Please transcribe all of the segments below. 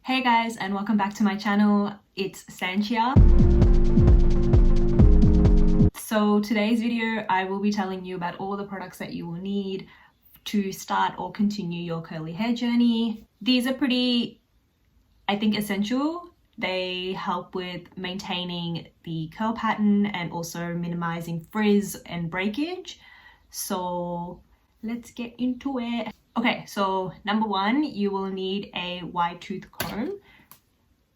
Hey guys, and welcome back to my channel. It's Sanj here. So today's video, I will be telling you about all the products that you will need to start or continue your curly hair journey. These are pretty, I think, essential. They help with maintaining the curl pattern and also minimizing frizz and breakage. So let's get into it. Okay, so number one, you will need a wide tooth comb.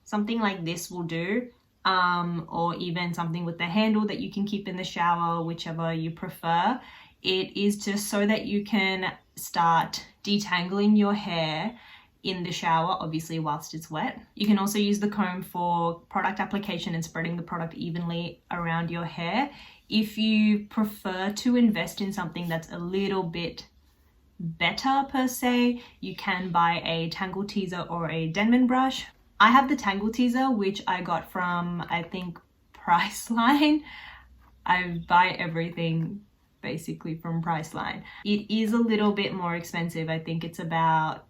Something like this will do, or even something with the handle that you can keep in the shower, whichever you prefer. It is just so that you can start detangling your hair in the shower, obviously whilst it's wet. You can also use the comb for product application and spreading the product evenly around your hair. If you prefer to invest in something that's a little bit better per se, you can buy a tangle teaser or a Denman brush. I have the tangle teaser, which I got from, I think, Priceline. I buy everything basically from Priceline. It is a little bit more expensive. I think it's about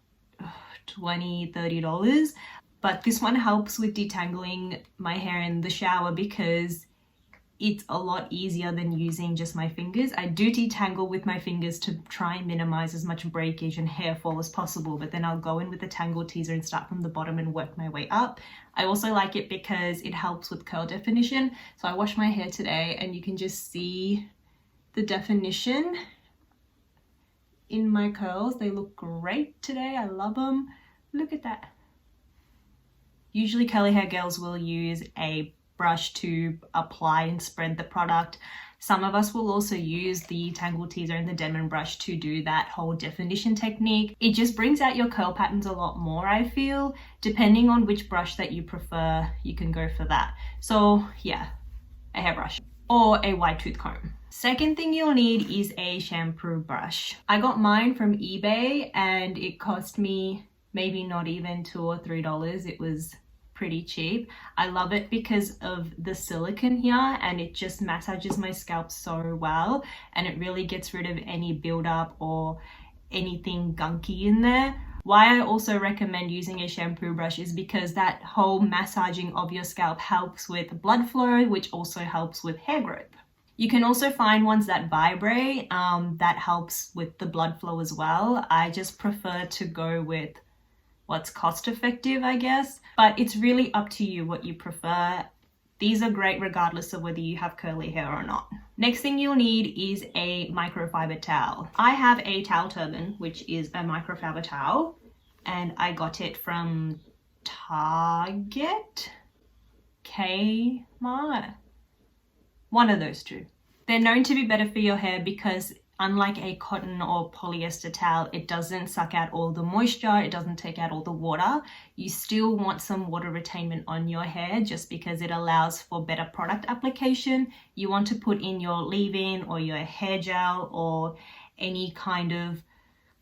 $20-30, but this one helps with detangling my hair in the shower because it's a lot easier than using just my fingers. I do detangle with my fingers to try and minimize as much breakage and hair fall as possible, but then I'll go in with the tangle teaser and start from the bottom and work my way up. I also like it because it helps with curl definition. So I washed my hair today and you can just see the definition in my curls. They look great today. I love them. Look at that. Usually curly hair girls will use a brush to apply and spread the product. Some of us will also use the tangle teaser and the Denman brush to do that whole definition technique. It just brings out your curl patterns a lot more, I feel. Depending on which brush that you prefer, you can go for that. So yeah, a hairbrush or a wide tooth comb. Second thing you'll need is a shampoo brush. I got mine from eBay and it cost me maybe not even $2 or $3. It was pretty cheap. I love it because of the silicone here and it just massages my scalp so well and it really gets rid of any buildup or anything gunky in there. Why I also recommend using a shampoo brush is because that whole massaging of your scalp helps with blood flow, which also helps with hair growth. You can also find ones that vibrate, that helps with the blood flow as well. I just prefer to go with what's cost effective, I guess, but it's really up to you what you prefer. These are great regardless of whether you have curly hair or not. Next thing you'll need is a microfiber towel. I have a towel turban, which is a microfiber towel, and I got it from Target, Kmart, one of those two. They're known to be better for your hair because unlike a cotton or polyester towel, it doesn't suck out all the moisture, it doesn't take out all the water. You still want some water retainment on your hair just because it allows for better product application. You want to put in your leave-in or your hair gel or any kind of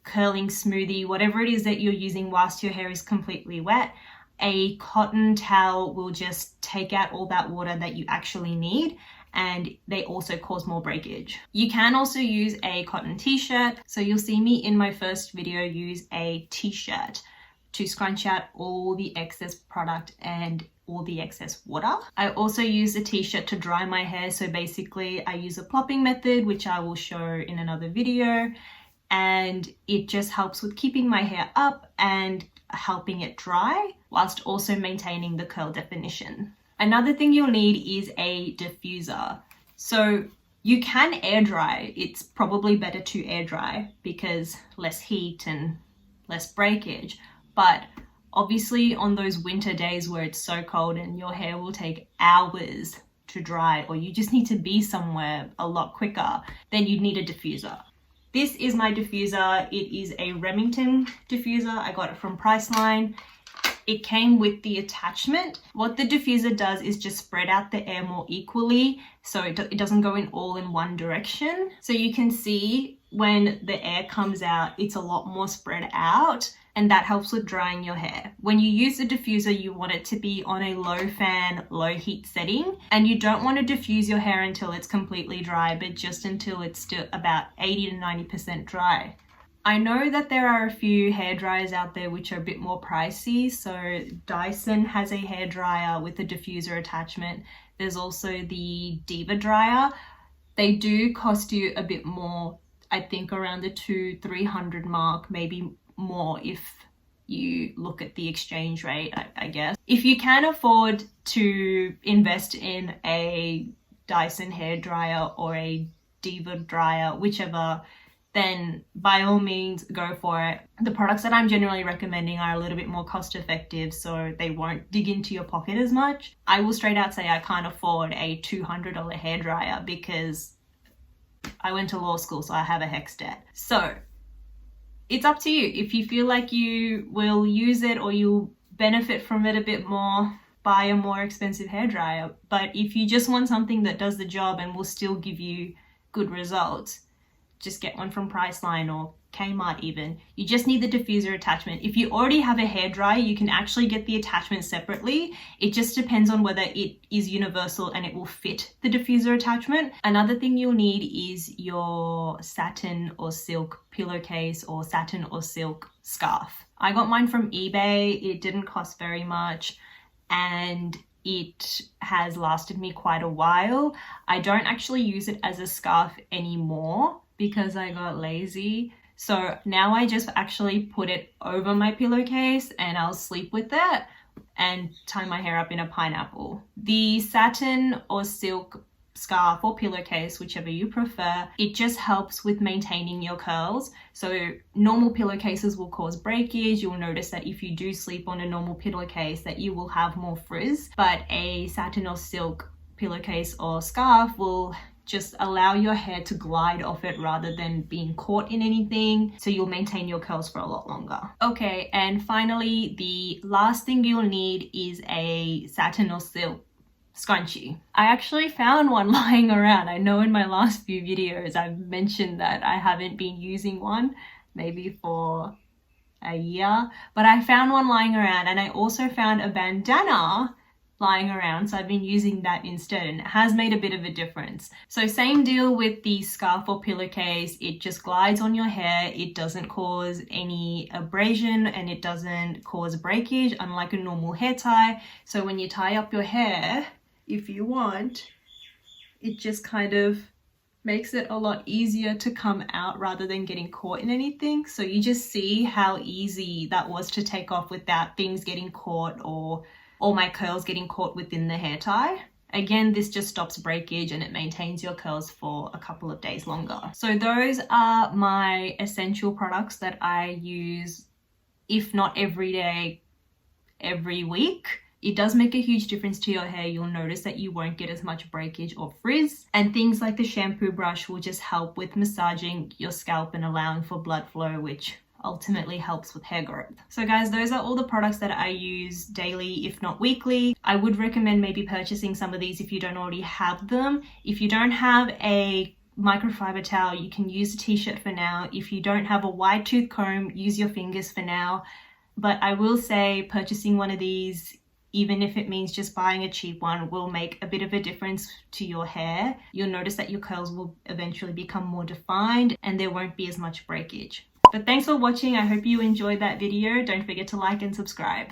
curling smoothie, whatever it is that you're using whilst your hair is completely wet. A cotton towel will just take out all that water that you actually need, and they also cause more breakage. You can also use a cotton t-shirt. So you'll see me in my first video use a t-shirt to scrunch out all the excess product and all the excess water. I also use a t-shirt to dry my hair. So basically I use a plopping method, which I will show in another video. And it just helps with keeping my hair up and helping it dry whilst also maintaining the curl definition. Another thing you'll need is a diffuser. So you can air dry. It's probably better to air dry because less heat and less breakage. But obviously on those winter days where it's so cold and your hair will take hours to dry, or you just need to be somewhere a lot quicker, then you'd need a diffuser. This is my diffuser. It is a Remington diffuser. I got it from Priceline. It came with the attachment. What the diffuser does is just spread out the air more equally so it doesn't go in all in one direction. So you can see when the air comes out, it's a lot more spread out, and that helps with drying your hair. When you use the diffuser, you want it to be on a low fan, low heat setting, and you don't want to diffuse your hair until it's completely dry, but just until it's still about 80 to 90% dry. I know that there are a few hair dryers out there which are a bit more pricey. So Dyson has a hair dryer with a diffuser attachment. There's also the Diva dryer. They do cost you a bit more, I think around the $200-300 mark, maybe more if you look at the exchange rate, I guess. If you can afford to invest in a Dyson hair dryer or a Diva dryer, whichever, then by all means go for it. The products that I'm generally recommending are a little bit more cost effective, so they won't dig into your pocket as much. I will straight out say I can't afford a $200 hair dryer because I went to law school, so I have a HECS debt. So it's up to you. If you feel like you will use it or you'll benefit from it a bit more, buy a more expensive hair dryer. But if you just want something that does the job and will still give you good results, just get one from Priceline or Kmart even. You just need the diffuser attachment. If you already have a hair dryer, you can actually get the attachment separately. It just depends on whether it is universal and it will fit the diffuser attachment. Another thing you'll need is your satin or silk pillowcase or satin or silk scarf. I got mine from eBay. It didn't cost very much and it has lasted me quite a while. I don't actually use it as a scarf anymore because I got lazy. So now I just actually put it over my pillowcase and I'll sleep with it and tie my hair up in a pineapple. The satin or silk scarf or pillowcase, whichever you prefer, it just helps with maintaining your curls. So normal pillowcases will cause breakage. You'll notice that if you do sleep on a normal pillowcase that you will have more frizz, but a satin or silk pillowcase or scarf will just allow your hair to glide off it rather than being caught in anything. So you'll maintain your curls for a lot longer. Okay, and finally, the last thing you'll need is a satin or silk scrunchie. I actually found one lying around. I know in my last few videos I've mentioned that I haven't been using one, maybe for a year, but I found one lying around and I also found a bandana lying around, so I've been using that instead and it has made a bit of a difference. So same deal with the scarf or pillowcase, it just glides on your hair, it doesn't cause any abrasion and it doesn't cause breakage unlike a normal hair tie. So when you tie up your hair, if you want, it just kind of makes it a lot easier to come out rather than getting caught in anything. So you just see how easy that was to take off without things getting caught or my curls getting caught within the hair tie. Again, this just stops breakage and it maintains your curls for a couple of days longer. So those are my essential products that I use, if not every day, every week. It does make a huge difference to your hair. You'll notice that you won't get as much breakage or frizz. And things like the shampoo brush will just help with massaging your scalp and allowing for blood flow, which ultimately helps with hair growth. So guys, those are all the products that I use daily, if not weekly. I would recommend maybe purchasing some of these if you don't already have them. If you don't have a microfiber towel, you can use a t-shirt for now. If you don't have a wide tooth comb, use your fingers for now. But I will say purchasing one of these, even if it means just buying a cheap one, will make a bit of a difference to your hair. You'll notice that your curls will eventually become more defined and there won't be as much breakage. But thanks for watching. I hope you enjoyed that video. Don't forget to like and subscribe.